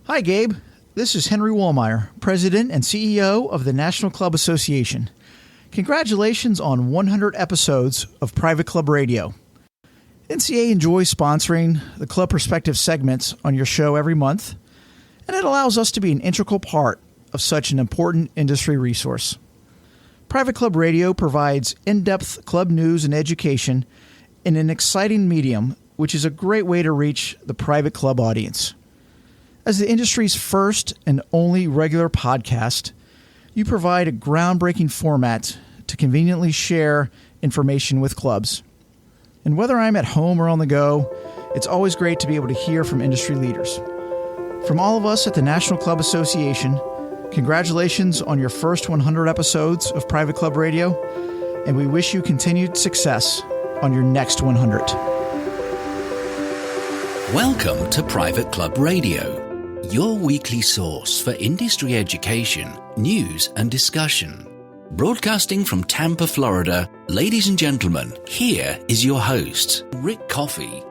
Hi, Gabe. This is Henry Wallmeyer, President and CEO of the National Club Association. Congratulations on 100 episodes of Private Club Radio. NCA enjoys sponsoring the Club Perspective segments on your show every month, and it allows us to be an integral part of such an important industry resource. Private Club Radio provides in-depth club news and education in an exciting medium, which is a great way to reach the private club audience. As the industry's first and only regular podcast, you provide a groundbreaking format to conveniently share information with clubs. And whether I'm at home or on the go, it's always great to be able to hear from industry leaders. From all of us at the National Club Association, congratulations on your first 100 episodes of Private Club Radio, and we wish you continued success on your next 100. Welcome to Private Club Radio, your weekly source for industry education, news and discussion. Broadcasting from Tampa, Florida, ladies and gentlemen, here is your host, Rick Coffey.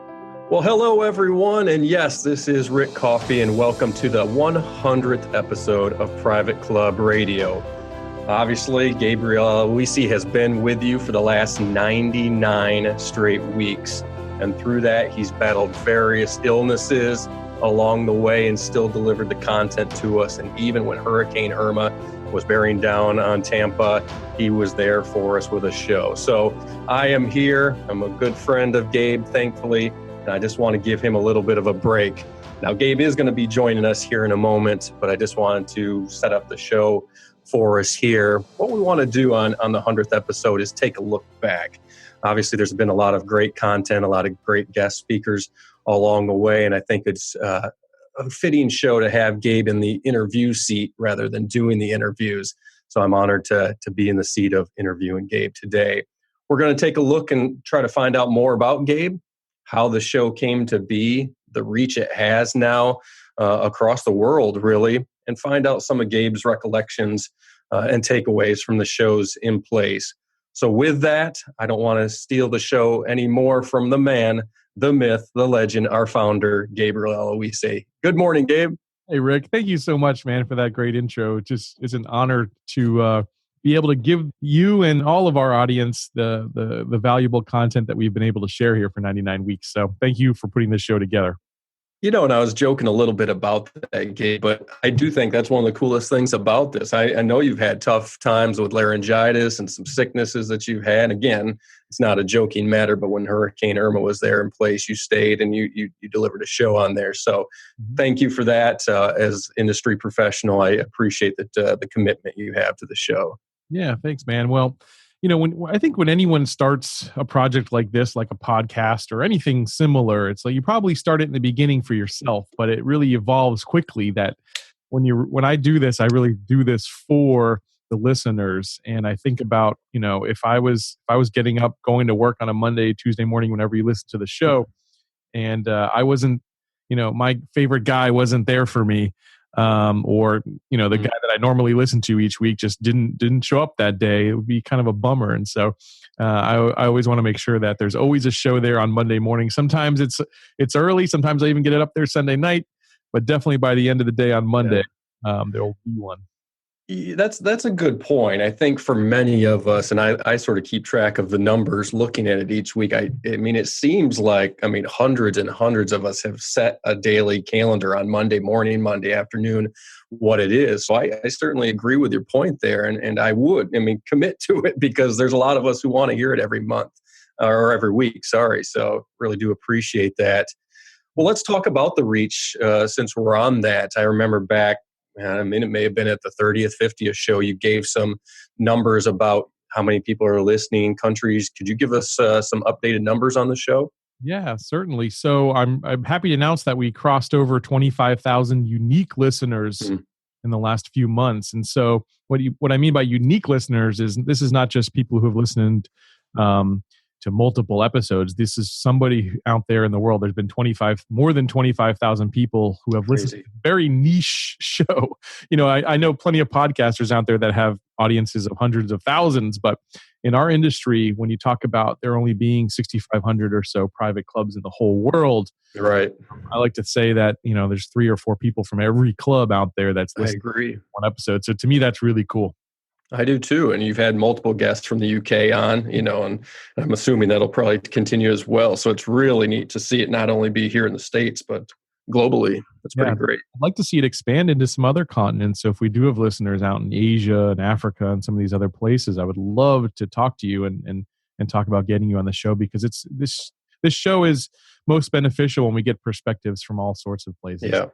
Well, hello everyone, and yes, this is Rick Coffey, and welcome to the 100th episode of Private Club Radio. Obviously, Gabriel Aloisi has been with you for the last 99 straight weeks, and through that, he's battled various illnesses along the way and still delivered the content to us. And even when Hurricane Irma was bearing down on Tampa, he was there for us with a show. So I am here. I'm a good friend of Gabe, thankfully, and I just want to give him a little bit of a break. Now, Gabe is going to be joining us here in a moment, but I just wanted to set up the show for us here. What we want to do on the 100th episode is take a look back. Obviously, there's been a lot of great content, a lot of great guest speakers along the way, and I think it's a fitting show to have Gabe in the interview seat rather than doing the interviews. So I'm honored to be in the seat of interviewing Gabe today. We're going to take a look and try to find out more about Gabe, how the show came to be, the reach it has now across the world, really, and find out some of Gabe's recollections and takeaways from the shows in place. So with that, I don't want to steal the show anymore from the man, the myth, the legend, our founder, Gabriel Aloisi. Good morning, Gabe. Hey, Rick. Thank you so much, man, for that great intro. It's an honor to be able to give you and all of our audience the valuable content that we've been able to share here for 99 weeks. So thank you for putting this show together. You know, and I was joking a little bit about that, Gabe, but I do think that's one of the coolest things about this. I know you've had tough times with laryngitis and some sicknesses that you've had. Again, it's not a joking matter, but when Hurricane Irma was there in place, you stayed and you delivered a show on there. So thank you for that. As industry professional, I appreciate that the commitment you have to the show. Yeah, thanks, man. Well, you know, when anyone starts a project like this, like a podcast or anything similar, it's like you probably start it in the beginning for yourself, but it really evolves quickly. That when I do this, I really do this for the listeners. And I think about, you know, if I was getting up, going to work on a Monday, Tuesday morning, whenever you listen to the show, and I wasn't, you know, my favorite guy wasn't there for me. Or you know, the guy that I normally listen to each week just didn't show up that day, it would be kind of a bummer. And so I always want to make sure that there's always a show there on Monday morning. Sometimes it's early, sometimes I even get it up there Sunday night, but definitely by the end of the day on Monday, there will be one. That's a good point. I think for many of us, and I sort of keep track of the numbers looking at it each week. I mean, it seems like, hundreds and hundreds of us have set a daily calendar on Monday morning, Monday afternoon, what it is. So I certainly agree with your point there. And I would, commit to it because there's a lot of us who want to hear it every month or every week. Sorry. So really do appreciate that. Well, let's talk about the reach since we're on that. I remember back, it may have been at the 30th, 50th show, you gave some numbers about how many people are listening, countries. Could you give us some updated numbers on the show? Yeah, certainly. So I'm happy to announce that we crossed over 25,000 unique listeners in the last few months. And so what I mean by unique listeners is this is not just people who have listened to multiple episodes. This is somebody out there in the world. There's been more than 25,000 people who have listened to a very niche show. You know, I know plenty of podcasters out there that have audiences of hundreds of thousands. But in our industry, when you talk about there only being 6,500 or so private clubs in the whole world, right? I like to say that, there's 3 or 4 people from every club out there that's listening to one episode. So to me, that's really cool. I do too. And you've had multiple guests from the UK on, and I'm assuming that'll probably continue as well. So it's really neat to see it not only be here in the States, but globally. That's pretty great. I'd like to see it expand into some other continents. So if we do have listeners out in Asia and Africa and some of these other places, I would love to talk to you and talk about getting you on the show, because this show is most beneficial when we get perspectives from all sorts of places. Yeah.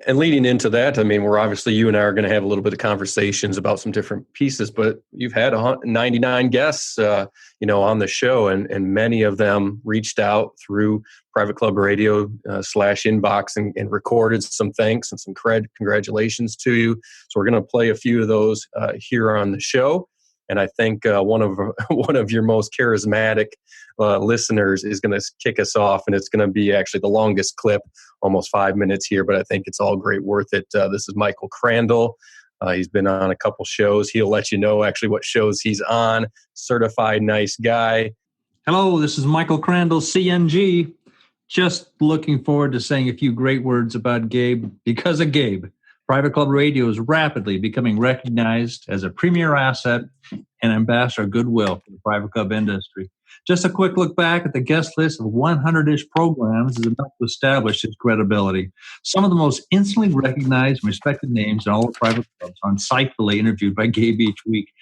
And leading into that, I mean, you and I are going to have a little bit of conversations about some different pieces, but you've had 99 guests, on the show, and many of them reached out through Private Club Radio /inbox and recorded some thanks and some congratulations to you. So we're going to play a few of those here on the show. And I think one of your most charismatic listeners is going to kick us off, and it's going to be actually the longest clip, almost 5 minutes here, but I think it's all great worth it. This is Michael Crandall. He's been on a couple shows. He'll let you know actually what shows he's on. Certified nice guy. Hello, this is Michael Crandall, CNG. Just looking forward to saying a few great words about Gabe. Because of Gabe, Private Club Radio is rapidly becoming recognized as a premier asset and ambassador of goodwill for the private club industry. Just a quick look back at the guest list of 100-ish programs is enough to establish his credibility. Some of the most instantly recognized and respected names in all the private clubs are insightfully interviewed by Gabe each week.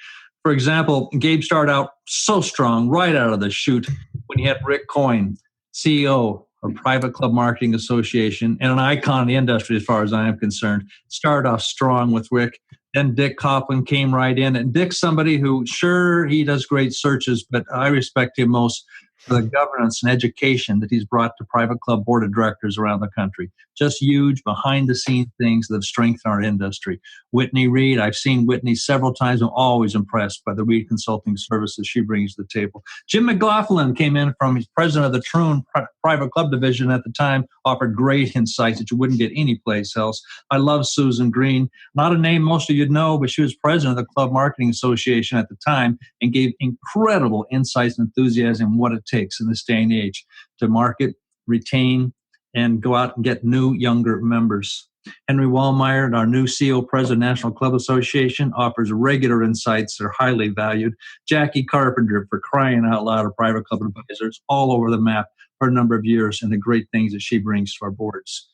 For example, Gabe started out so strong right out of the chute when he had Rick Coyne, CEO of Private Club Marketing Association, and an icon in the industry as far as I am concerned. Started off strong with Rick. Then Dick Coughlin came right in. And Dick's somebody who, sure, he does great searches, but I respect him most for the governance and education that he's brought to private club board of directors around the country. Just huge behind-the-scenes things that have strengthened our industry. Whitney Reed, I've seen Whitney several times. I'm always impressed by the Reed Consulting services she brings to the table. Jim McLaughlin came in from, he's president of the Troon Private Club Division at the time, offered great insights that you wouldn't get anyplace else. I love Susan Green. Not a name most of you know, but she was president of the Club Marketing Association at the time and gave incredible insights and enthusiasm in what it takes in this day and age to market, retain, and go out and get new, younger members. Henry Wallmeyer, our new CEO, President of National Club Association, offers regular insights that are highly valued. Jackie Carpenter, for crying out loud, of Private Club Advisors, all over the map for a number of years, and the great things that she brings to our boards.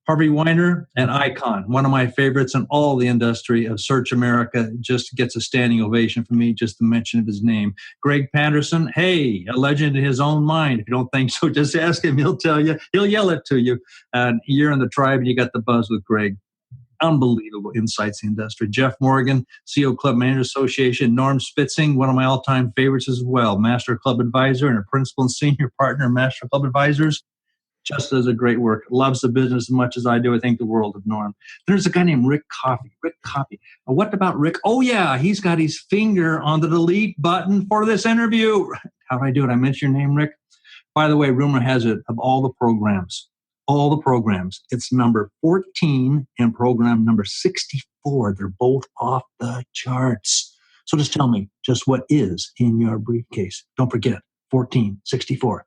Harvey Weiner, an icon, one of my favorites in all the industry of Search America, just gets a standing ovation from me, just the mention of his name. Greg Patterson, hey, a legend in his own mind. If you don't think so, just ask him. He'll tell you. He'll yell it to you. You're in the tribe, and you got the buzz with Greg. Unbelievable insights in the industry. Jeff Morgan, CEO Club Manager Association. Norm Spitzing, one of my all-time favorites as well. Master Club Advisor and a principal and senior partner of Master Club Advisors. Just does a great work. Loves the business as much as I do. I think the world of Norm. There's a guy named Rick Coffey. Rick Coffey. What about Rick? Oh, yeah. He's got his finger on the delete button for this interview. How do I do it? I mentioned your name, Rick. By the way, rumor has it, of all the programs, it's number 14 and program number 64. They're both off the charts. So just tell me just what is in your briefcase. Don't forget, 1464.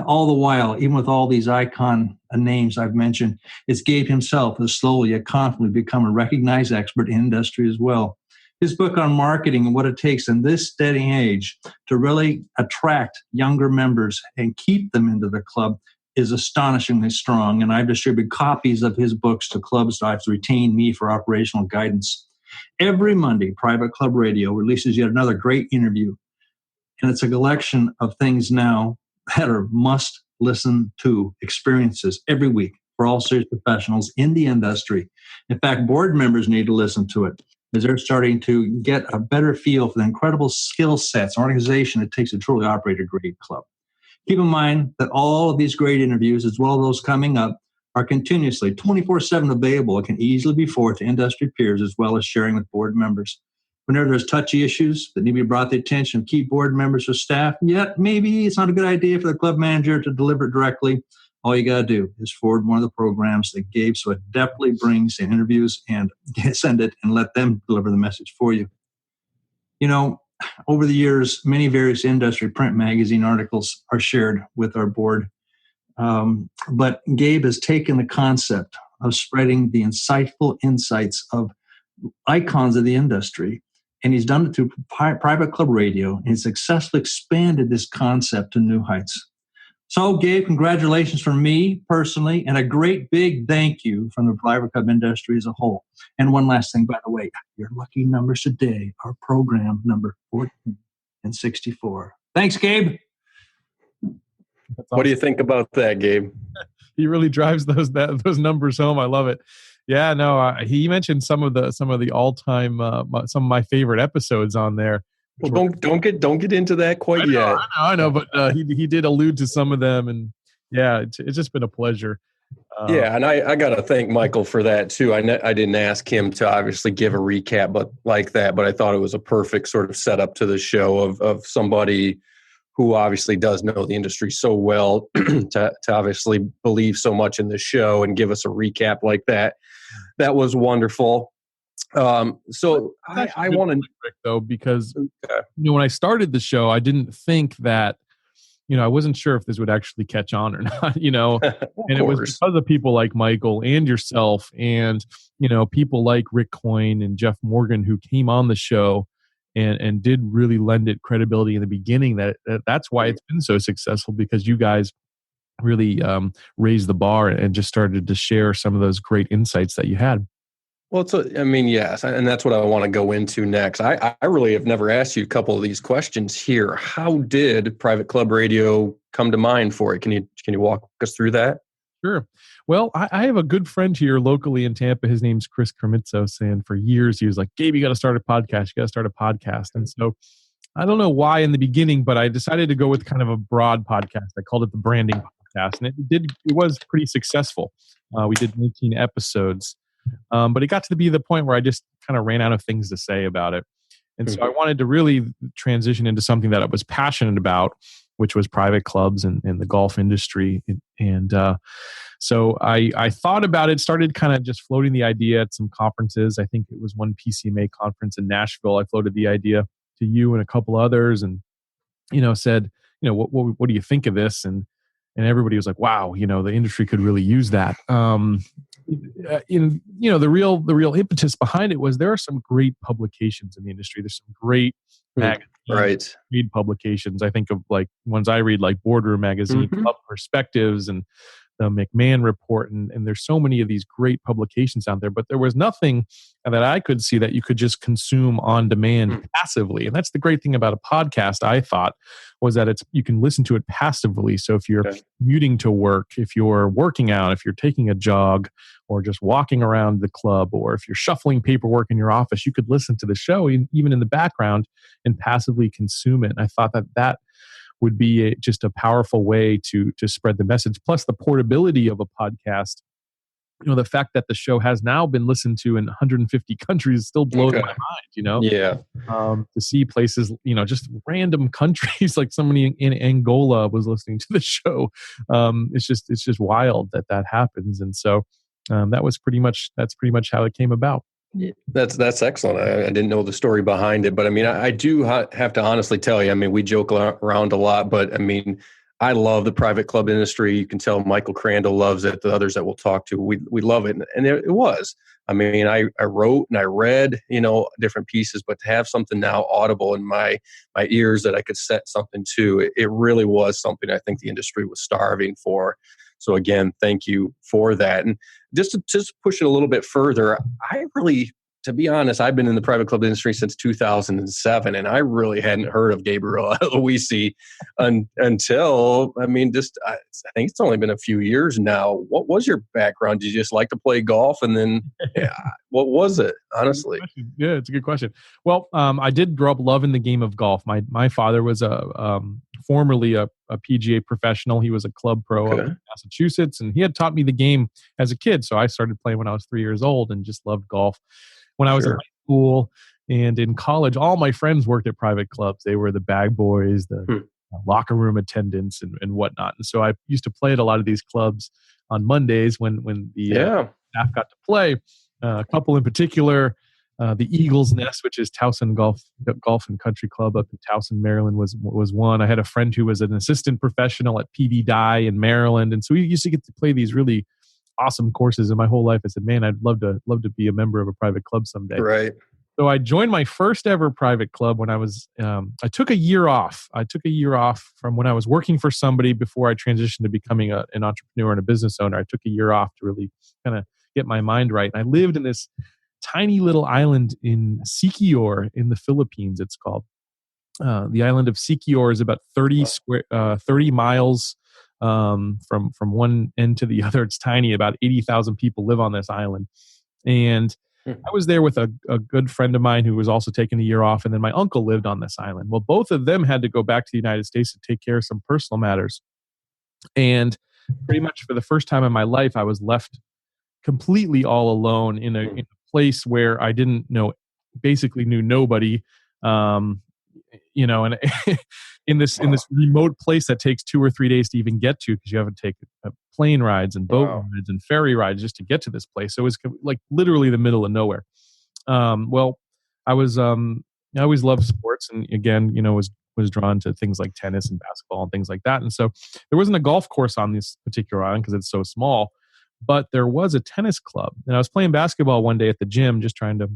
All the while, even with all these icon names I've mentioned, it's Gabe himself who's slowly yet confidently become a recognized expert in industry as well. His book on marketing and what it takes in this steady age to really attract younger members and keep them into the club is astonishingly strong. And I've distributed copies of his books to clubs that have retained me for operational guidance. Every Monday, Private Club Radio releases yet another great interview. And it's a collection of things now that are must-listen to experiences every week for all serious professionals in the industry. In fact, board members need to listen to it as they're starting to get a better feel for the incredible skill sets and organization it takes to truly operate a great club. Keep in mind that all of these great interviews, as well as those coming up, are continuously 24/7 available and can easily be forwarded to industry peers as well as sharing with board members. Whenever there's touchy issues that need to be brought to the attention of key board members or staff, yet maybe it's not a good idea for the club manager to deliver it directly, all you got to do is forward one of the programs that Gabe so adeptly brings in interviews and send it and let them deliver the message for you. Over the years, many various industry print magazine articles are shared with our board. But Gabe has taken the concept of spreading the insightful insights of icons of the industry, and he's done it through Private Club Radio, and successfully expanded this concept to new heights. So, Gabe, congratulations from me personally, and a great big thank you from the Private Club industry as a whole. And one last thing, by the way, your lucky numbers today are program number 14 and 64. Thanks, Gabe. What do you think about that, Gabe? He really drives those numbers home. I love it. Yeah, no, he mentioned some of the all-time some of my favorite episodes on there. Well, don't get into that quite yet. I know, but he did allude to some of them, and yeah, it's just been a pleasure. Yeah, and I got to thank Michael for that too. I didn't ask him to obviously give a recap, but I thought it was a perfect sort of setup to the show of somebody who obviously does know the industry so well to obviously believe so much in the show and give us a recap like that. That was wonderful. So I want to, though, because when I started the show, I didn't think that, I wasn't sure if this would actually catch on or not, and it was because of people like Michael and yourself and, people like Rick Coyne and Jeff Morgan who came on the show and did really lend it credibility in the beginning. That's why it's been so successful, because you guys really raised the bar and just started to share some of those great insights that you had. Well, yes, and that's what I want to go into next. I really have never asked you a couple of these questions here. How did Private Club Radio come to mind for it? Can you walk us through that? Sure. Well, I have a good friend here locally in Tampa. His name's Chris Kermitzos, and for years he was like, "Gabe, you got to start a podcast. You got to start a podcast." And so I don't know why in the beginning, but I decided to go with kind of a broad podcast. I called it the Branding Podcast, and it was pretty successful. We did 19 episodes. But it got to be the point where I just kind of ran out of things to say about it. And so I wanted to really transition into something that I was passionate about, which was private clubs and the golf industry. And so I thought about it, started kind of just floating the idea at some conferences. I think it was one PCMA conference in Nashville. I floated the idea to you and a couple others and, said, what do you think of this? And everybody was like, wow, the industry could really use that. The real impetus behind it was there are some great publications in the industry. There's some great magazines, read publications. I think of like ones I read, like Boardroom Magazine, Club Perspectives, and the McMahon Report, and there's so many of these great publications out there, but there was nothing that I could see that you could just consume on demand passively. And that's the great thing about a podcast, I thought, was that you can listen to it passively. So if you're commuting to work, if you're working out, if you're taking a jog, or just walking around the club, or if you're shuffling paperwork in your office, you could listen to the show even in the background and passively consume it. And I thought that would be just a powerful way to spread the message. Plus the portability of a podcast. The fact that the show has now been listened to in 150 countries still blows my mind, Yeah. To see places, just random countries, like somebody in Angola was listening to the show. It's just wild that happens. And so that's pretty much how it came about. That's excellent. I didn't know the story behind it, but I do have to honestly tell you, we joke around a lot, but I love the private club industry. You can tell Michael Crandall loves it. The others that we'll talk to, we love it. And it was, I wrote and I read, different pieces, but to have something now audible in my ears that I could set something to, it really was something I think the industry was starving for. So again, thank you for that. And just to push it a little bit further, to be honest, I've been in the private club industry since 2007, and I really hadn't heard of Gabriel Aloisi until, I think it's only been a few years now. What was your background? Did you just like to play golf? And then what was it, honestly? Yeah, it's a good question. Well, I did grow up loving the game of golf. My father was formerly a PGA professional. He was a club pro up in Massachusetts, and he had taught me the game as a kid. So I started playing when I was 3 years old and just loved golf. When I was in high school and in college, all my friends worked at private clubs. They were the bag boys, the locker room attendants, and whatnot. And so I used to play at a lot of these clubs on Mondays when the staff got to play. A couple in particular, The Eagles Nest, which is Towson Golf and Country Club up in Towson, Maryland, was one. I had a friend who was an assistant professional at PD Dye in Maryland, and so we used to get to play these really awesome courses. And my whole life, I said, "Man, I'd love to be a member of a private club someday." Right. So I joined my first ever private club when I was. I took a year off. I took a year off from when I was working for somebody before I transitioned to becoming an entrepreneur and a business owner. I took a year off to really kind of get my mind right. And I lived in this tiny little island in Siquijor in the Philippines. It's called the island of Siquijor is about 30 miles from one end to the other. It's tiny. About 80,000 people live on this island, and I was there with a good friend of mine who was also taking a year off, and then my uncle lived on this island. Well, both of them had to go back to the United States to take care of some personal matters, and pretty much for the first time in my life, I was left completely all alone in a place where I basically knew nobody, and in this remote place that takes 2 or 3 days to even get to, because you have to take plane rides and boat rides and ferry rides just to get to this place. So it was like literally the middle of nowhere. Well, I always loved sports, and again, was drawn to things like tennis and basketball and things like that. And so there wasn't a golf course on this particular island because it's so small. But there was a tennis club, and I was playing basketball one day at the gym, just trying to,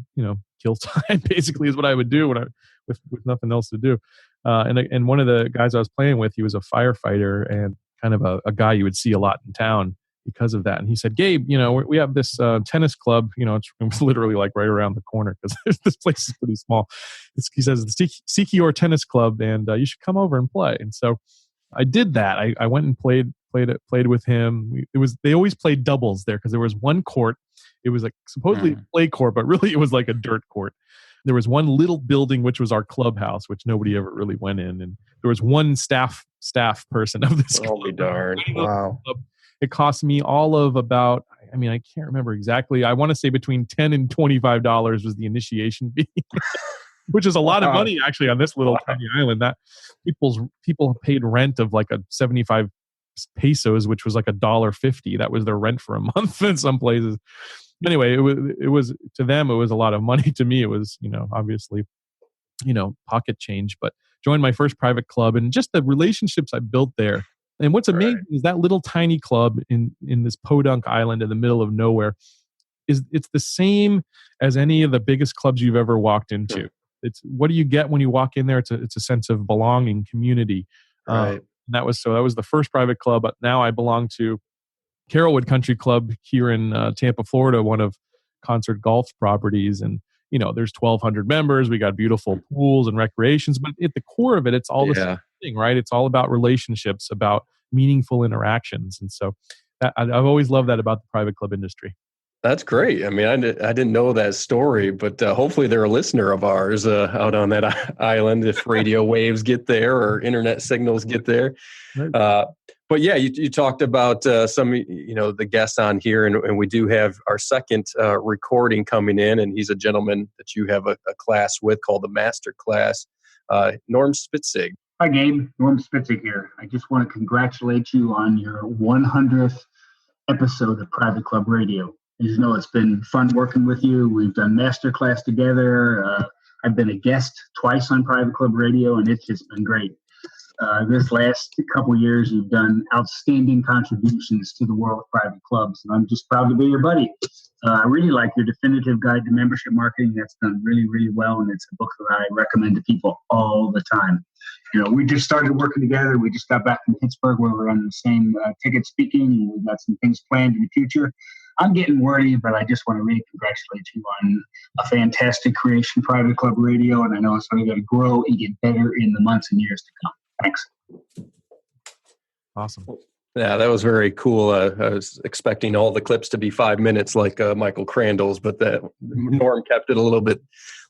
kill time. Basically, is what I would do when with nothing else to do. And one of the guys I was playing with, he was a firefighter and kind of a guy you would see a lot in town because of that. And he said, "Gabe, we have this tennis club. It's literally like right around the corner because this place is pretty small. He says the Siquijor Tennis Club, and you should come over and play." And so I did that. I went and played with him. They always played doubles there because there was one court. It was like supposedly a play court, but really it was like a dirt court. There was one little building which was our clubhouse, which nobody ever really went in, and there was one staff person of this club. Oh, darn! Wow. It cost me all of about, I can't remember exactly. I want to say between $10 and $25 was the initiation fee. Which is a lot of money actually on this little tiny island. That people paid rent of like a 75 pesos, which was like $1.50. That was their rent for a month in some places. Anyway, it was to them it was a lot of money. To me, it was obviously pocket change. But joined my first private club, and just the relationships I built there. And what's amazing is that little tiny club in this podunk island in the middle of nowhere it's the same as any of the biggest clubs you've ever walked into. It's what do you get when you walk in there? It's a sense of belonging, community. Right. And that was the first private club. But now I belong to Carrollwood Country Club here in Tampa, Florida, one of Concert Golf properties. And there's 1,200 members. We got beautiful pools and recreations. But at the core of it, it's all the same thing, right? It's all about relationships, about meaningful interactions. And so I've always loved that about the private club industry. That's great. I didn't know that story, but hopefully they're a listener of ours out on that island if radio waves get there or internet signals get there. But yeah, you talked about some, the guests on here, and we do have our second recording coming in, and he's a gentleman that you have a class with called the Master Class, Norm Spitzig. Hi, Gabe. Norm Spitzig here. I just want to congratulate you on your 100th episode of Private Club Radio. As you know, it's been fun working with you. We've done masterclass together. I've been a guest twice on Private Club Radio, and it's just been great. This last couple years, you've done outstanding contributions to the world of private clubs, and I'm just proud to be your buddy. I really like your Definitive Guide to Membership Marketing. That's done really, really well, and it's a book that I recommend to people all the time. We just started working together. We just got back from Pittsburgh where we're on the same ticket speaking, and we've got some things planned in the future. I'm getting wordy, but I just want to really congratulate you on a fantastic creation, Private Club Radio, and I know it's only going to grow and get better in the months and years to come. Thanks. Awesome. Yeah, that was very cool. I was expecting all the clips to be 5 minutes like Michael Crandall's, but that Norm kept it a little bit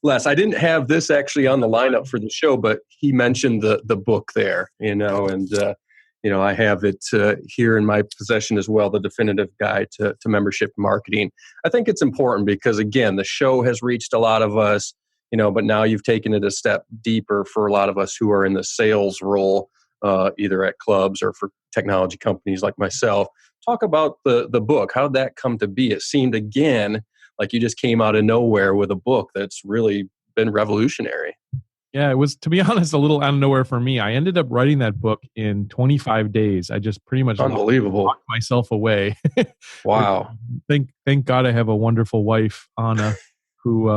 less. I didn't have this actually on the lineup for the show, but he mentioned the book there, and I have it here in my possession as well, the Definitive Guide to Membership Marketing. I think it's important because, again, the show has reached a lot of us, but now you've taken it a step deeper for a lot of us who are in the sales role, either at clubs or for technology companies like myself. Talk about the book. How did that come to be? It seemed, again, like you just came out of nowhere with a book that's really been revolutionary. Yeah, it was, to be honest, a little out of nowhere for me. I ended up writing that book in 25 days. I just pretty much Unbelievable. locked myself away. Wow. Thank God I have a wonderful wife, Anna, who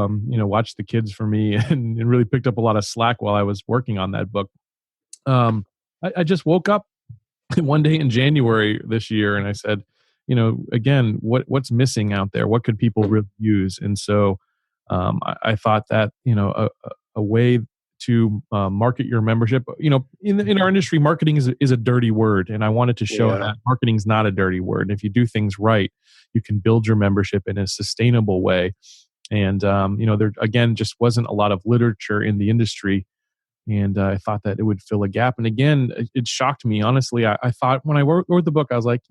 watched the kids for me and really picked up a lot of slack while I was working on that book. I just woke up one day in January this year and I said, again, what's missing out there? What could people really use? And so I thought that a way to market your membership. In our industry, marketing is a dirty word, and I wanted to show that marketing is not a dirty word. If you do things right, you can build your membership in a sustainable way. And there again just wasn't a lot of literature in the industry, and I thought that it would fill a gap. And again, it shocked me honestly. I thought when I wrote the book, I was like,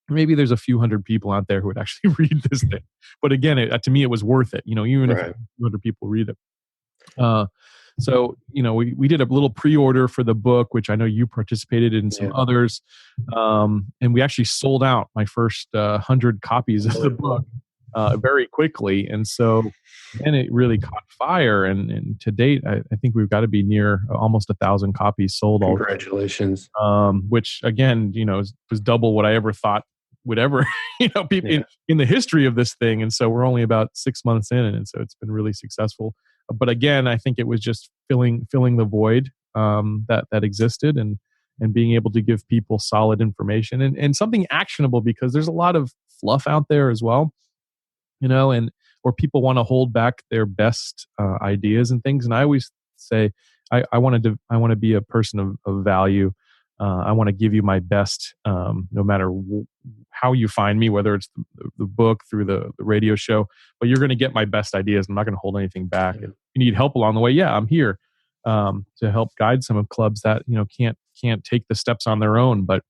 maybe there's a few hundred people out there who would actually read this thing. But again, to me, it was worth it. Even if a few hundred people read it. So we did a little pre-order for the book, which I know you participated in, some others, and we actually sold out my first 100 copies of the book very quickly. And so then it really caught fire, and to date, I think we've got to be near almost 1,000 copies sold. Congratulations! Which again, was double what I ever thought would ever, people in the history of this thing. And so we're only about 6 months in, and so it's been really successful. But again, I think it was just filling the void that existed, and being able to give people solid information and something actionable, because there's a lot of fluff out there as well, or people want to hold back their best ideas and things. And I always say, I want to be a person of value. I want to give you my best, no matter how you find me, whether it's the book, through the radio show, but you're going to get my best ideas. I'm not going to hold anything back. If you need help along the way, I'm here to help guide some of clubs that can't take the steps on their own. But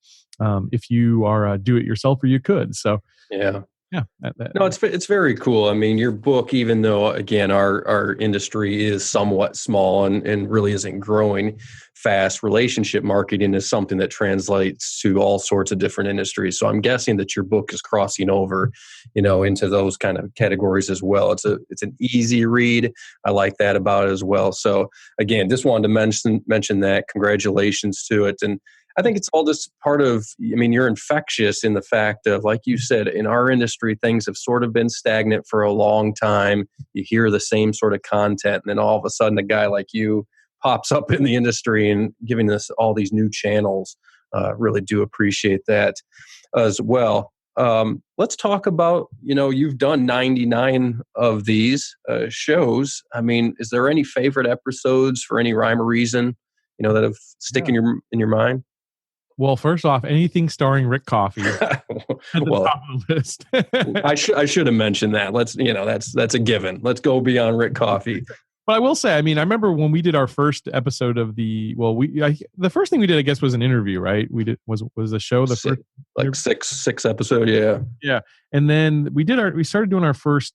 if you are a do-it-yourselfer, you could. So no, it's very cool. I mean, your book, even though again our industry is somewhat small and really isn't growing fast, relationship marketing is something that translates to all sorts of different industries. So I'm guessing that your book is crossing over, into those kind of categories as well. It's an easy read. I like that about it as well. So again, just wanted to mention that. Congratulations to it. And I think it's all just part of, you're infectious in the fact of, like you said, in our industry, things have sort of been stagnant for a long time. You hear the same sort of content, and then all of a sudden a guy like you pops up in the industry and giving us all these new channels. Really do appreciate that as well. Let's talk about, you've done 99 of these shows. Is there any favorite episodes for any rhyme or reason, that have stick in your mind? Well, first off, anything starring Rick Coffey at the top of the list. I should have mentioned that. Let's, that's a given. Let's go beyond Rick Coffey. But I will say, I remember when we did our first episode of the first thing we did, I guess, was an interview, right? We did was the show the first like six episode, yeah. And then we started doing our first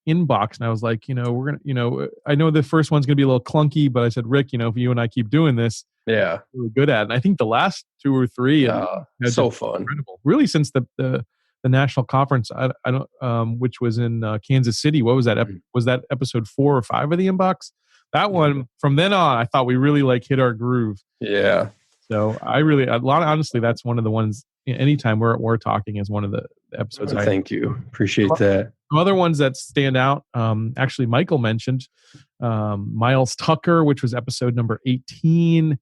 inbox, and I was like, we're gonna, I know the first one's gonna be a little clunky, but I said, Rick, if you and I keep doing this, we're good at it. And I think the last 2 or 3, so fun, incredible. Really, since the national conference, I don't, which was in Kansas City. What was that? Was that episode 4 or 5 of the inbox? That one, from then on, I thought we really hit our groove. Yeah. So honestly, that's one of the ones. Anytime we're talking is one of the episodes. Thank you. Appreciate that. Some other ones that stand out, actually, Michael mentioned Miles Tucker, which was episode number 18.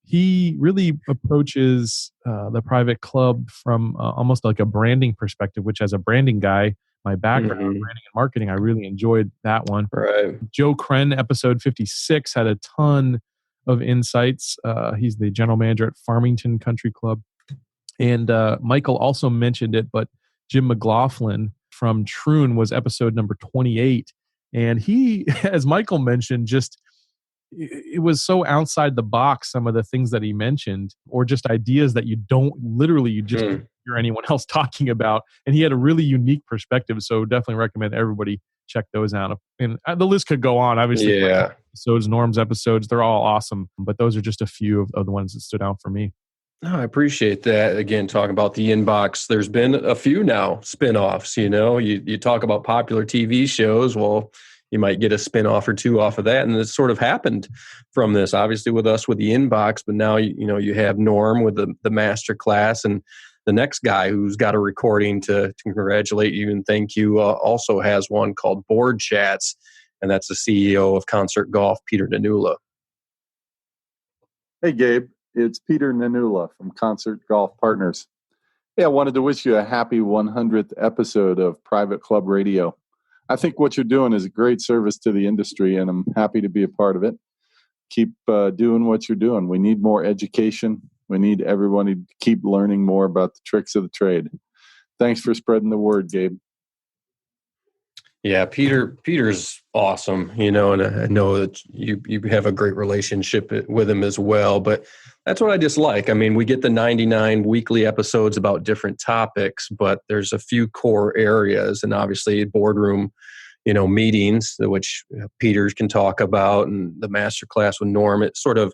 He really approaches the private club from almost like a branding perspective, which, as a branding guy, my background in branding and marketing, I really enjoyed that one. Right. Joe Kren, episode 56, had a ton of insights. He's the general manager at Farmington Country Club. And Michael also mentioned it, but Jim McLaughlin from Troon was episode number 28. And he, as Michael mentioned, it was so outside the box, some of the things that he mentioned, or just ideas that you just hear anyone else talking about. And he had a really unique perspective. So definitely recommend everybody check those out. And the list could go on, obviously. Yeah. Episodes, Norm's episodes, they're all awesome. But those are just a few of the ones that stood out for me. No, I appreciate that. Again, talking about the inbox, there's been a few now spinoffs. You talk about popular TV shows. Well, you might get a spinoff or two off of that, and this sort of happened from this. Obviously, with us with the inbox, but now you have Norm with the master class, and the next guy who's got a recording to congratulate you and thank you also has one called Board Chats, and that's the CEO of Concert Golf, Peter Nanula. Hey, Gabe. It's Peter Nanula from Concert Golf Partners. Hey, I wanted to wish you a happy 100th episode of Private Club Radio. I think what you're doing is a great service to the industry, and I'm happy to be a part of it. Keep doing what you're doing. We need more education. We need everyone to keep learning more about the tricks of the trade. Thanks for spreading the word, Gabe. Yeah, Peter's awesome, and I know that you have a great relationship with him as well, but that's what I dislike. I mean, we get the 99 weekly episodes about different topics, but there's a few core areas, and obviously boardroom, meetings, which Peters can talk about, and the masterclass with Norm. It's sort of,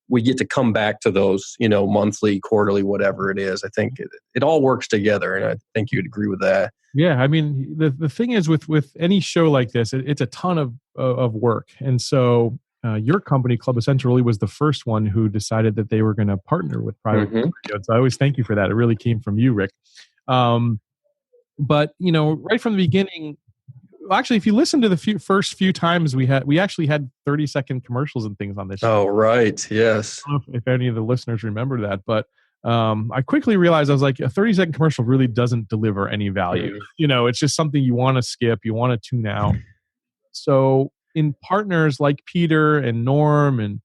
we get to come back to those, monthly, quarterly, whatever it is. I think it all works together, and I think you'd agree with that. Yeah, I mean, the thing is with any show like this, it's a ton of work. And so your company, Club Essential, really was the first one who decided that they were going to partner with Private Club Radio. So I always thank you for that. It really came from you, Rick. But, right from the beginning, actually, if you listen to the first few times we actually had 30-second commercials and things on this show. Oh, right. Yes. I don't know if any of the listeners remember that, but I quickly realized, I was like, a 30-second commercial really doesn't deliver any value. It's just something you want to skip, you want to tune out. So in partners like Peter and Norm and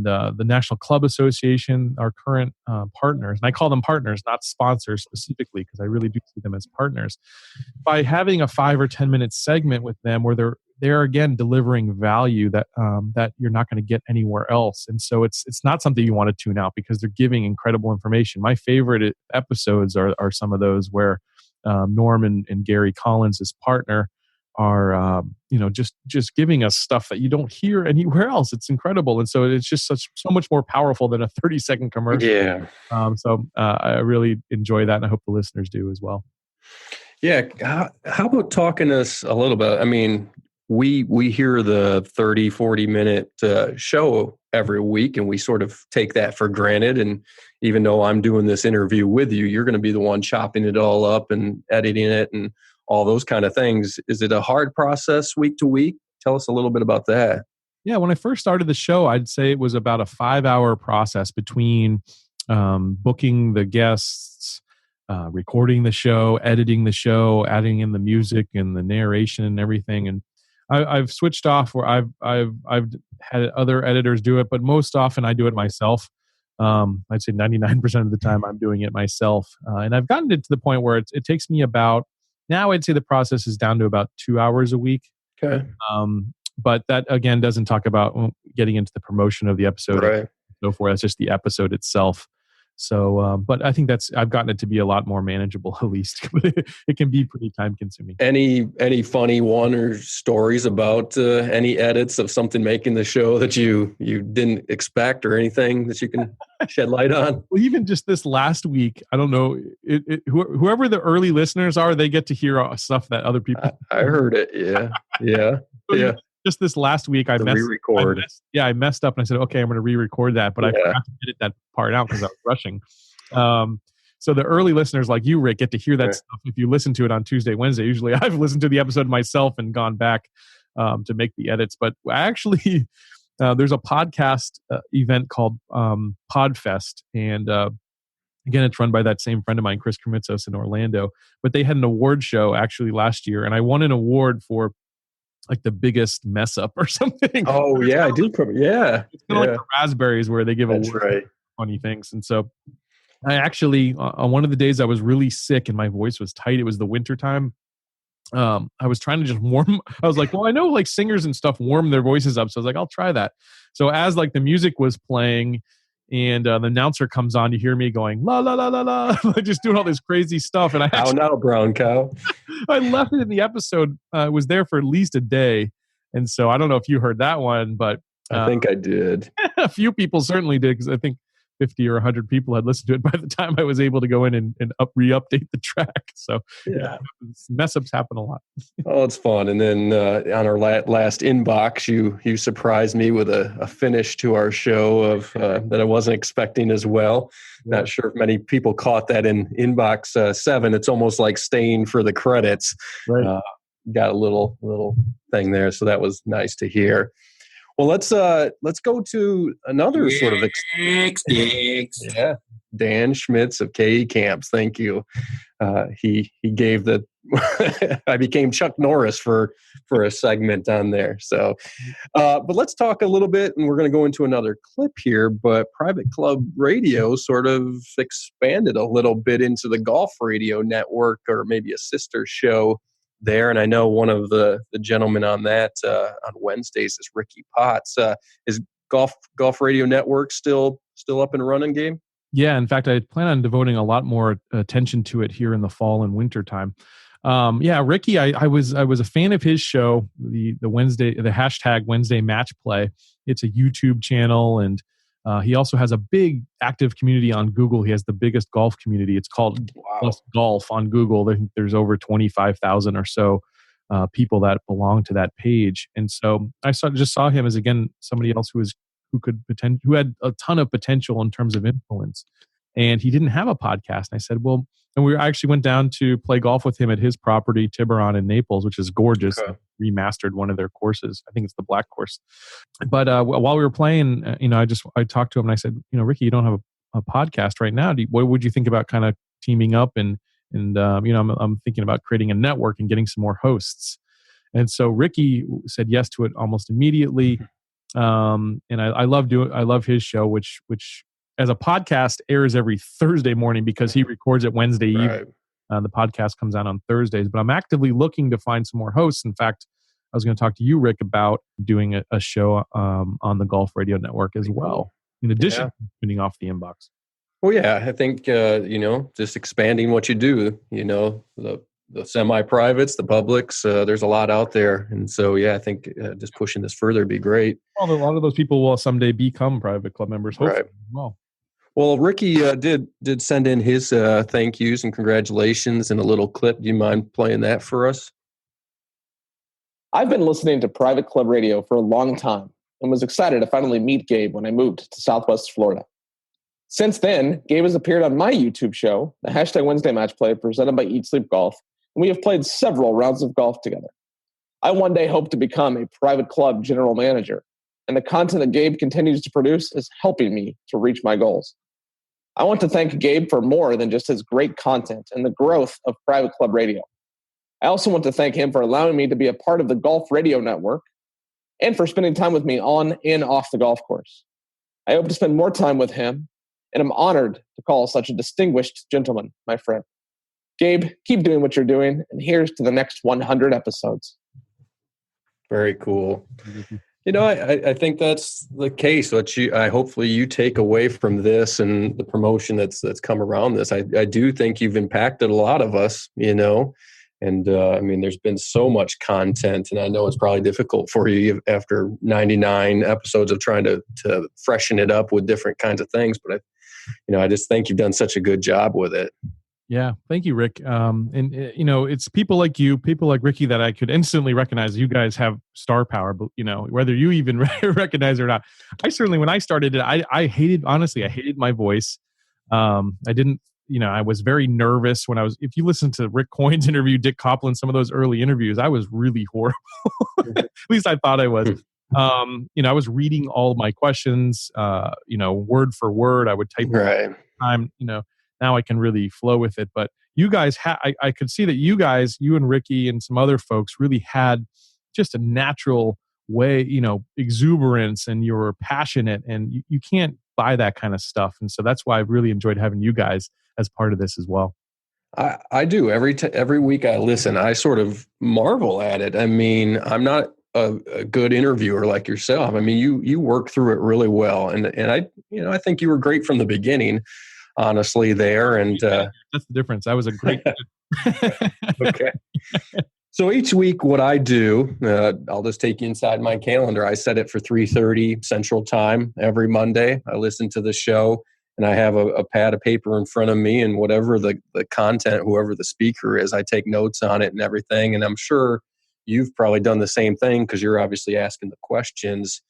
the National Club Association, our current partners, and I call them partners, not sponsors specifically, because I really do see them as partners. By having a 5 or 10 minute segment with them where they're again delivering value that you're not going to get anywhere else, and so it's not something you want to tune out because they're giving incredible information. My favorite episodes are some of those where Norm and Gary Collins, his partner, are just giving us stuff that you don't hear anywhere else. It's incredible, and so it's just so much more powerful than a 30-second commercial. Yeah. So I really enjoy that, and I hope the listeners do as well. Yeah. How about talking to us a little bit? I mean, we hear the 30, 40-minute show every week, and we sort of take that for granted. And even though I'm doing this interview with you, you're going to be the one chopping it all up and editing it and all those kind of things. Is it a hard process week to week? Tell us a little bit about that. Yeah, when I first started the show, I'd say it was about a 5-hour process between booking the guests, recording the show, editing the show, adding in the music and the narration and everything. And I've switched off where I've had other editors do it, but most often I do it myself. I'd say 99% of the time I'm doing it myself. And I've gotten it to the point where it takes me about, now I'd say the process is down to about 2 hours a week. Okay. But that, again, doesn't talk about getting into the promotion of the episode Right. and so forth. That's just the episode itself. So, but I think I've gotten it to be a lot more manageable, at least. It can be pretty time consuming. Any funny one or stories about any edits of something making the show that you didn't expect, or anything that you can shed light on? Well, even just this last week, I don't know, whoever the early listeners are, they get to hear stuff that other people. I heard it. Yeah. Yeah. Just this last week, I messed up and I said, okay, I'm going to re-record that, but I forgot to edit that part out because I was rushing. So the early listeners like you, Rick, get to hear that stuff if you listen to it on Tuesday, Wednesday. Usually I've listened to the episode myself and gone back to make the edits. But actually, there's a podcast event called Podfest. And again, it's run by that same friend of mine, Chris Kermitzos in Orlando. But they had an award show actually last year. And I won an award for like the biggest mess up or something. Oh, yeah, I do. It's kind of like the Raspberries where they give awards for funny things. And so I actually, on one of the days I was really sick and my voice was tight, it was the winter time. I was trying to just warm. I was like, well, I know like singers and stuff warm their voices up. So I was like, I'll try that. So as like the music was playing and the announcer comes on, you hear me going, la, la, la, la, la, just doing all this crazy stuff. And How now, brown cow? I left it in the episode. It was there for at least a day. And so I don't know if you heard that one, but I think I did. A few people certainly did, because I think 50 or 100 people had listened to it by the time I was able to go in and re-update the track. So mess ups happen a lot. Oh, it's fun. And then on our last inbox, you surprised me with a finish to our show of that I wasn't expecting as well. Yeah. Not sure if many people caught that in inbox 7. It's almost like staying for the credits. Right. Got a little thing there, so that was nice to hear. Well, let's go to another sort of yeah, Dan Schmitz of KE Camps. Thank you. He gave the I became Chuck Norris for a segment on there. So, but let's talk a little bit, and we're going to go into another clip here. But Private Club Radio sort of expanded a little bit into the Golf Radio Network, or maybe a sister show there. And I know one of the gentlemen on that on Wednesdays is Ricky Potts. Is Golf Radio Network still up and running, Gabe? Yeah, in fact, I plan on devoting a lot more attention to it here in the fall and winter time. Ricky, I was a fan of his show, the hashtag Wednesday Match Play. It's a YouTube channel, and he also has a big active community on Google. He has the biggest golf community. It's called Plus Golf on Google. There's over 25,000 or so people that belong to that page. And so I just saw him as, again, somebody else who had a ton of potential in terms of influence. And he didn't have a podcast. And I said, well, and I actually went down to play golf with him at his property, Tiburon in Naples, which is gorgeous. Okay. Remastered one of their courses. I think it's the black course. But while we were playing, I talked to him and I said, Ricky, you don't have a podcast right now. What would you think about kind of teaming up and I'm thinking about creating a network and getting some more hosts. And so Ricky said yes to it almost immediately. And I love his show, which as a podcast airs every Thursday morning because he records it Wednesday evening. The podcast comes out on Thursdays, but I'm actively looking to find some more hosts. In fact, I was going to talk to you, Rick, about doing a show on the Golf Radio Network as well, in addition to spinning off the inbox. Well, yeah, I think, just expanding what you do, the semi-privates, the publics, there's a lot out there. And so, I think just pushing this further would be great. Well, a lot of those people will someday become private club members, hopefully. Right. Well, Ricky did send in his thank yous and congratulations in a little clip. Do you mind playing that for us? I've been listening to Private Club Radio for a long time and was excited to finally meet Gabe when I moved to Southwest Florida. Since then, Gabe has appeared on my YouTube show, the hashtag Wednesday Match Play, presented by Eat Sleep Golf, and we have played several rounds of golf together. I one day hope to become a private club general manager, and the content that Gabe continues to produce is helping me to reach my goals. I want to thank Gabe for more than just his great content and the growth of Private Club Radio. I also want to thank him for allowing me to be a part of the Golf Radio Network and for spending time with me on and off the golf course. I hope to spend more time with him, and I'm honored to call such a distinguished gentleman my friend. Gabe, keep doing what you're doing, and here's to the next 100 episodes. Very cool. I think that's the case. Hopefully you take away from this and the promotion that's come around this. I do think you've impacted a lot of us, and there's been so much content, and I know it's probably difficult for you after 99 episodes of trying to freshen it up with different kinds of things. But I just think you've done such a good job with it. Yeah, thank you, Rick. It's people like you, people like Ricky that I could instantly recognize. You guys have star power, but whether you even recognize it or not. I certainly, when I started it, I hated my voice. I didn't, I was very nervous if you listen to Rick Coyne's interview, Dick Copland, some of those early interviews, I was really horrible. At least I thought I was. I was reading all of my questions, word for word. I would type time, now I can really flow with it. But you guys, I could see that you and Ricky and some other folks really had just a natural way, exuberance, and you were passionate, and you can't buy that kind of stuff. And so that's why I've really enjoyed having you guys as part of this as well. I do. Every week I listen, I sort of marvel at it. I'm not a good interviewer like yourself. You work through it really well. And I think you were great from the beginning, honestly, there. And that's the difference. I was a great Okay. So each week what I do, I'll just take you inside my calendar. I set it for 3:30 Central Time every Monday. I listen to the show, and I have a pad of paper in front of me, and whatever the content, whoever the speaker is, I take notes on it and everything. And I'm sure you've probably done the same thing because you're obviously asking the questions.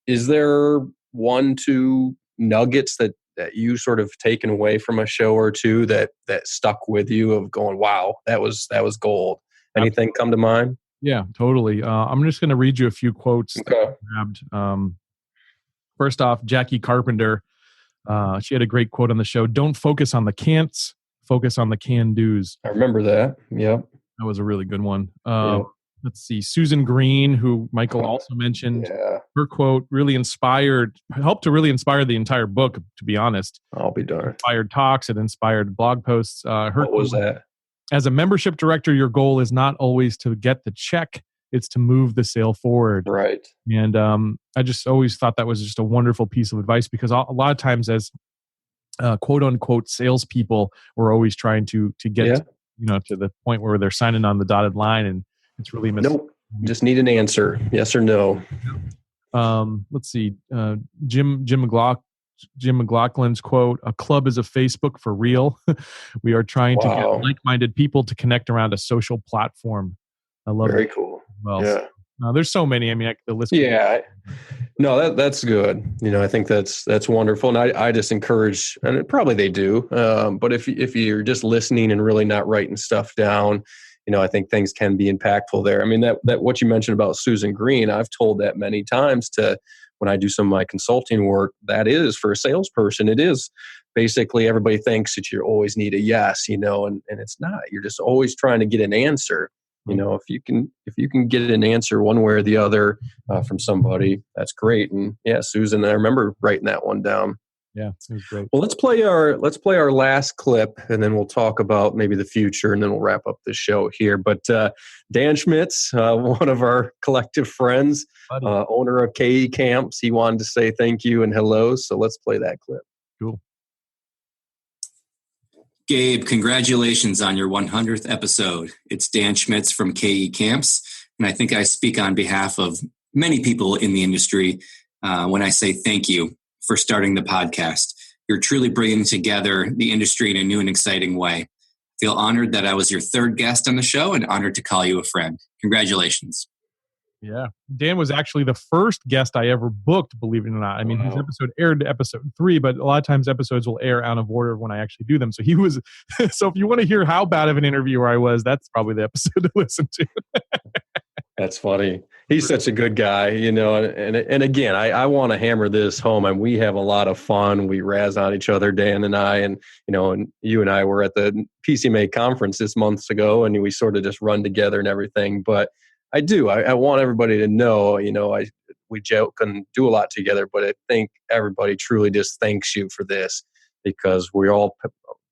Is there 1-2 nuggets that you sort of taken away from a show or two that stuck with you of going, wow, that was gold? Anything come to mind? Yeah, totally. I'm just going to read you a few quotes that I grabbed. First off, Jackie Carpenter, she had a great quote on the show. Don't focus on the can'ts, focus on the can-dos. I remember that. Yep. That was a really good one. Let's see. Susan Green, who Michael also mentioned, her quote really helped to really inspire the entire book, to be honest. I'll be darned. Inspired talks, it inspired blog posts. What was that? As a membership director, your goal is not always to get the check, it's to move the sale forward. Right. And I just always thought that was just a wonderful piece of advice, because a lot of times as quote unquote salespeople, we're always trying to get to the point where they're signing on the dotted line, and it's really nope. Just need an answer, yes or no. Let's see. Jim McLaughlin's quote: "A club is a Facebook for real. We are trying to get like-minded people to connect around a social platform." I love it. Very cool. Well, yeah. There's so many. I mean, the list. Yeah. No, that's good. I think that's wonderful. And I just encourage, and probably they do, but if you're just listening and really not writing stuff down, I think things can be impactful there. I mean, that what you mentioned about Susan Green, I've told that many times when I do some of my consulting work. That is, for a salesperson, it is basically everybody thinks that you always need a yes, and it's not. You're just always trying to get an answer. If you can get an answer one way or the other from somebody, that's great. And yeah, Susan, I remember writing that one down. Yeah, it was great. Well, let's play our last clip, and then we'll talk about maybe the future, and then we'll wrap up the show here. But Dan Schmitz, one of our collective friends, owner of KE Camps, he wanted to say thank you and hello. So let's play that clip. Cool. Gabe, congratulations on your 100th episode. It's Dan Schmitz from KE Camps, and I think I speak on behalf of many people in the industry when I say thank you for starting the podcast. You're truly bringing together the industry in a new and exciting way. I feel honored that I was your third guest on the show and honored to call you a friend. Congratulations. Yeah. Dan was actually the first guest I ever booked, believe it or not. I mean, his episode aired episode 3, but a lot of times episodes will air out of order when I actually do them. So he was, so if you want to hear how bad of an interviewer I was, that's probably the episode to listen to. That's funny. He's such a good guy, and again, I want to hammer this home. And we have a lot of fun. We razz on each other, Dan and I, and you and I were at the PCMA conference this months ago, and we sort of just run together and everything. But I want everybody to know, we joke and do a lot together, but I think everybody truly just thanks you for this, because we're all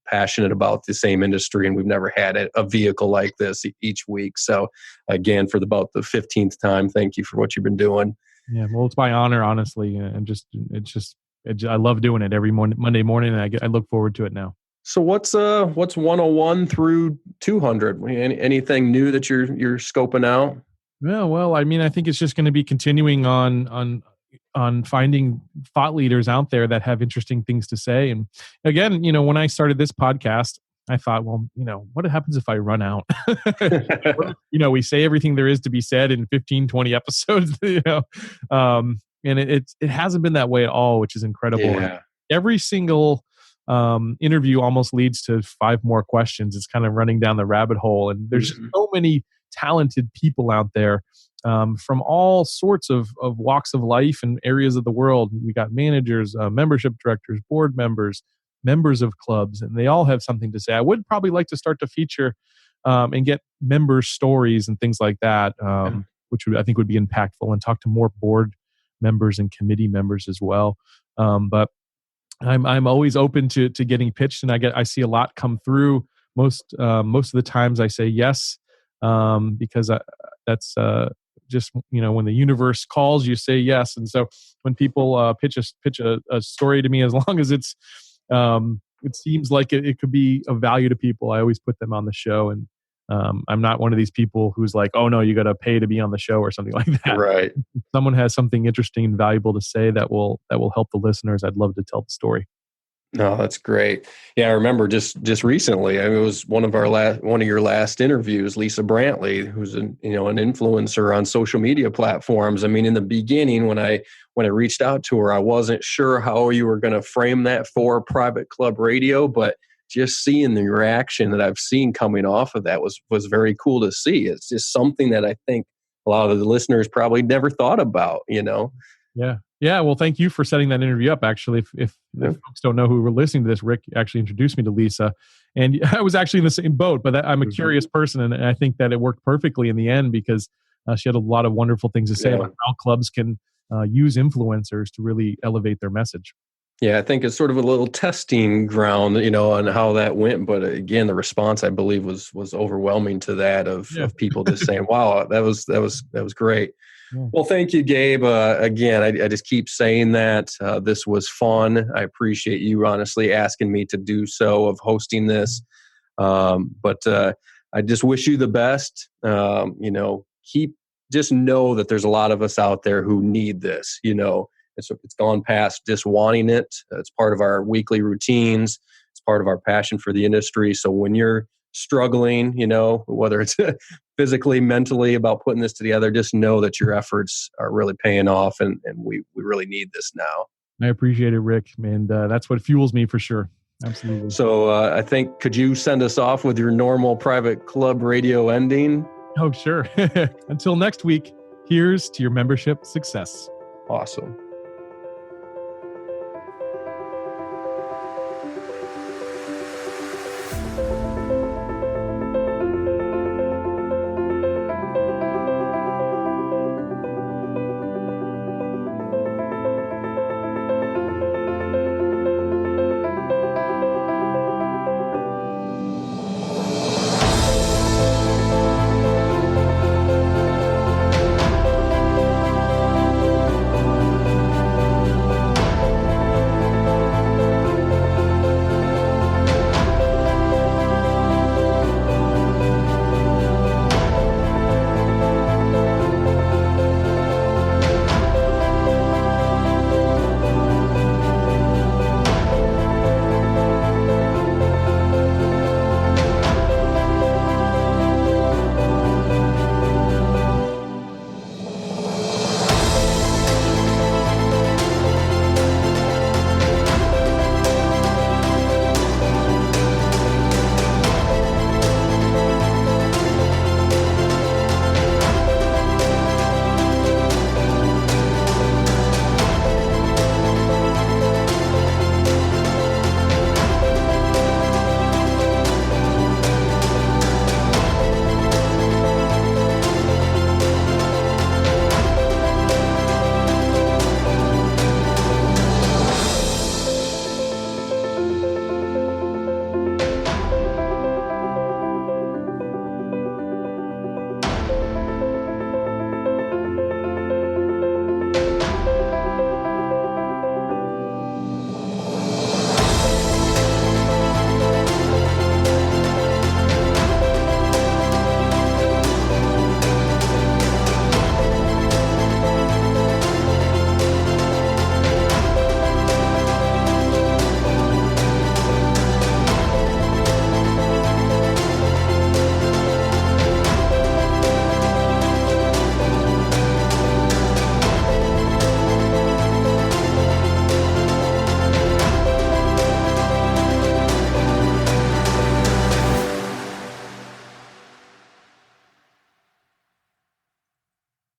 passionate about the same industry, and we've never had a vehicle like this each week. So again, for about the 15th time, thank you for what you've been doing. Yeah, well, it's my honor, honestly, and I love doing it every Monday morning, and I look forward to it now. So what's 101 through 200? Anything new that you're scoping out? Yeah, well, I mean, I think it's just going to be continuing on finding thought leaders out there that have interesting things to say. And again, when I started this podcast, I thought, well, what happens if I run out? We say everything there is to be said in 15, 20 episodes, and it hasn't been that way at all, which is incredible. Yeah. Every single interview almost leads to 5 more questions. It's kind of running down the rabbit hole. And there's so many talented people out there from all sorts of walks of life and areas of the world. We got managers, membership directors, board members, members of clubs, and they all have something to say. I would probably like to start to feature and get member stories and things like that, which I think would be impactful, and talk to more board members and committee members as well. But I'm always open to getting pitched, and I see a lot come through. Most of the times I say yes, because that's just when the universe calls, you say yes. And so when people pitch a story to me, as long as it's it seems like it could be of value to people, I always put them on the show. And I'm not one of these people who's like, oh no, you got to pay to be on the show or something like that. Right. If someone has something interesting and valuable to say that will help the listeners, I'd love to tell the story. No, that's great. Yeah, I remember just recently. It was one of your last interviews, Lisa Brantley, who's an influencer on social media platforms. I mean, in the beginning, when I reached out to her, I wasn't sure how you were going to frame that for Private Club Radio, but just seeing the reaction that I've seen coming off of that was very cool to see. It's just something that I think a lot of the listeners probably never thought about. Yeah. Yeah. Well, thank you for setting that interview up. Actually, if folks don't know who were listening to this, Rick actually introduced me to Lisa, and I was actually in the same boat, but I'm a curious person. And I think that it worked perfectly in the end because she had a lot of wonderful things to say about how clubs can use influencers to really elevate their message. Yeah, I think it's sort of a little testing ground, on how that went. But again, the response, I believe, was overwhelming to that of people just saying, "Wow, that was great." Yeah. Well, thank you, Gabe. Again, I just keep saying that this was fun. I appreciate you honestly asking me to do so, of hosting this. But I just wish you the best. Just know that there's a lot of us out there who need this. It's gone past just wanting it. It's part of our weekly routines. It's part of our passion for the industry. So when you're struggling, whether it's physically, mentally about putting this together, just know that your efforts are really paying off, and we really need this now. I appreciate it, Rick, and that's what fuels me for sure. Absolutely. So I think, could you send us off with your normal Private Club Radio ending? Oh, sure. Until next week, here's to your membership success. Awesome.